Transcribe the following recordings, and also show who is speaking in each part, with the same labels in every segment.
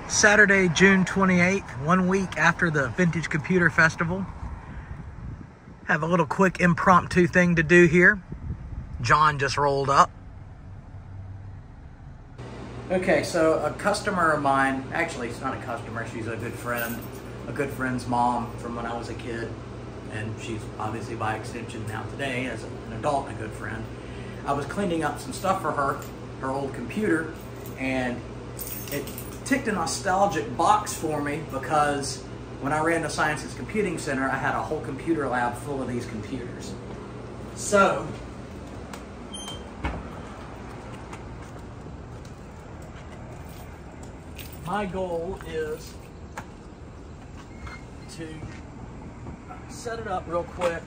Speaker 1: Saturday, June 28th, 1 week after the Vintage Computer Festival. Have a little quick impromptu thing to do here. John just rolled up. Okay, so a customer of mine, actually it's not a customer, she's a good friend's mom from when I was a kid, and she's obviously by extension now today as an adult, a good friend. I was cleaning up some stuff for her old computer, and it ticked a nostalgic box for me because when I ran the Sciences Computing Center, I had a whole computer lab full of these computers. So, my goal is to set it up real quick,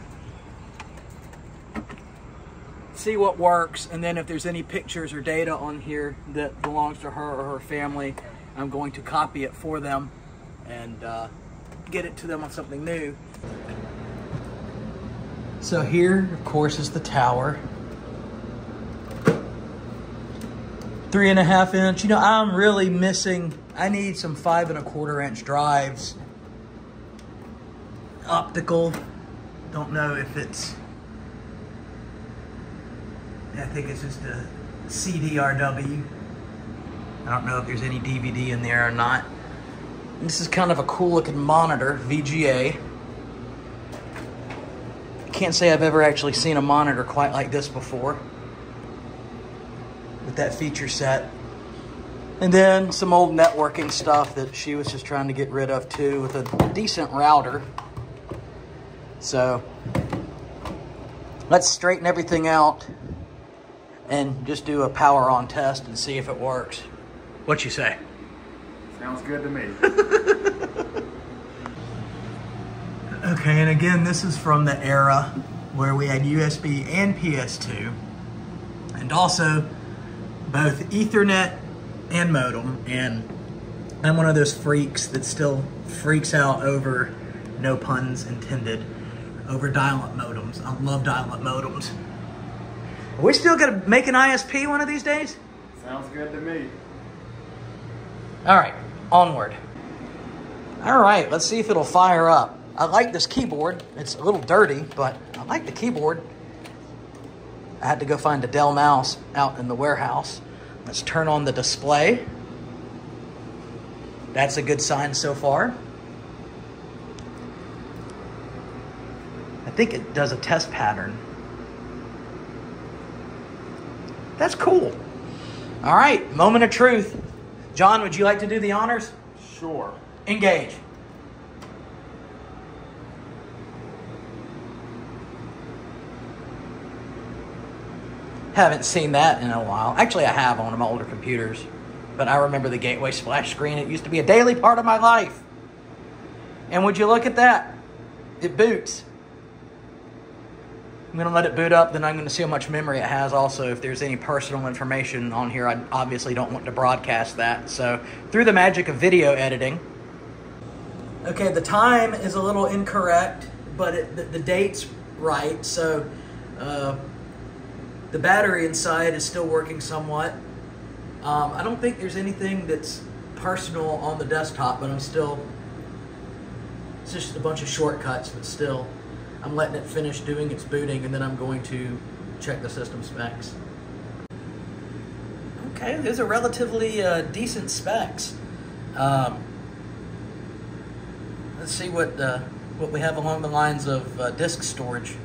Speaker 1: see what works, and then if there's any pictures or data on here that belongs to her or her family, I'm going to copy it for them and get it to them on something new. So here, of course, is the tower. 3.5 inch. You know, I'm really missing, I need some 5 1/4 inch drives. Optical. Don't know if it's, I think it's just a CDRW. I don't know if there's any DVD in there or not. This is kind of a cool looking monitor, VGA. Can't say I've ever actually seen a monitor quite like this before, with that feature set. And then some old networking stuff that she was just trying to get rid of too, with a decent router. So let's straighten everything out and just do a power on test and see if it works. What you say?
Speaker 2: Sounds good to me.
Speaker 1: Okay, and again, this is from the era where we had USB and PS2, and also both Ethernet and modem. And I'm one of those freaks that still freaks out over, no puns intended, over dial-up modems. I love dial-up modems. Are we still gonna make an ISP one of these days?
Speaker 2: Sounds good to me.
Speaker 1: All right, onward. All right, let's see if it'll fire up. I like this keyboard. It's a little dirty, but I like the keyboard. I had to go find a Dell mouse out in the warehouse. Let's turn on the display. That's a good sign so far. I think it does a test pattern. That's cool. All right, moment of truth. John, would you like to do the honors?
Speaker 2: Sure.
Speaker 1: Engage. Haven't seen that in a while. Actually, I have on one of my older computers, but I remember the gateway splash screen. It used to be a daily part of my life. And would you look at that? It boots. I'm gonna let it boot up, then I'm gonna see how much memory it has also. If there's any personal information on here, I obviously don't want to broadcast that. So through the magic of video editing. Okay, the time is a little incorrect, but the date's right. So the battery inside is still working somewhat. I don't think there's anything that's personal on the desktop, but it's just a bunch of shortcuts, but still. I'm letting it finish doing its booting, and then I'm going to check the system specs. Okay, those are relatively decent specs. Let's see what we have along the lines of disk storage.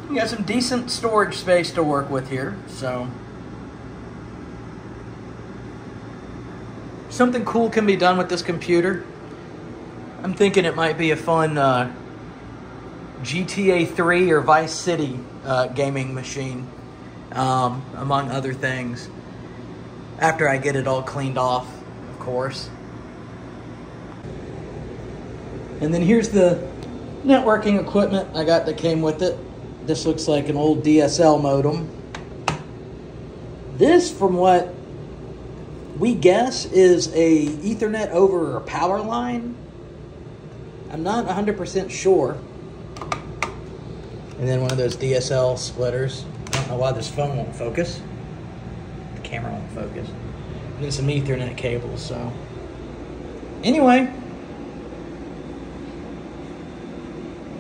Speaker 1: We got some decent storage space to work with here, so something cool can be done with this computer. I'm thinking it might be a fun GTA 3 or Vice City gaming machine, among other things, after I get it all cleaned off, of course. And then here's the networking equipment I got that came with it. This looks like an old DSL modem. This, from what we guess, is a Ethernet over a power line. I'm not 100% sure. And then one of those DSL splitters. I don't know why this phone won't focus. camera won't focus. And then some Ethernet cables, so. Anyway.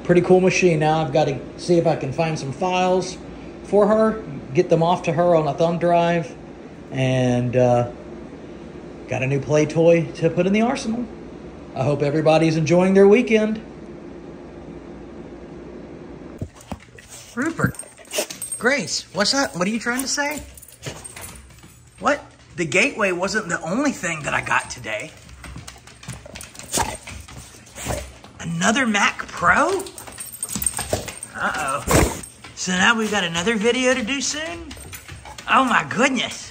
Speaker 1: Pretty cool machine. Now I've got to see if I can find some files for her, get them off to her on a thumb drive, and got a new play toy to put in the arsenal. I hope everybody's enjoying their weekend. Rupert, Grace, what's up? What are you trying to say? What? The Gateway wasn't the only thing that I got today. Another Mac Pro? Uh-oh. So now we've got another video to do soon? Oh my goodness.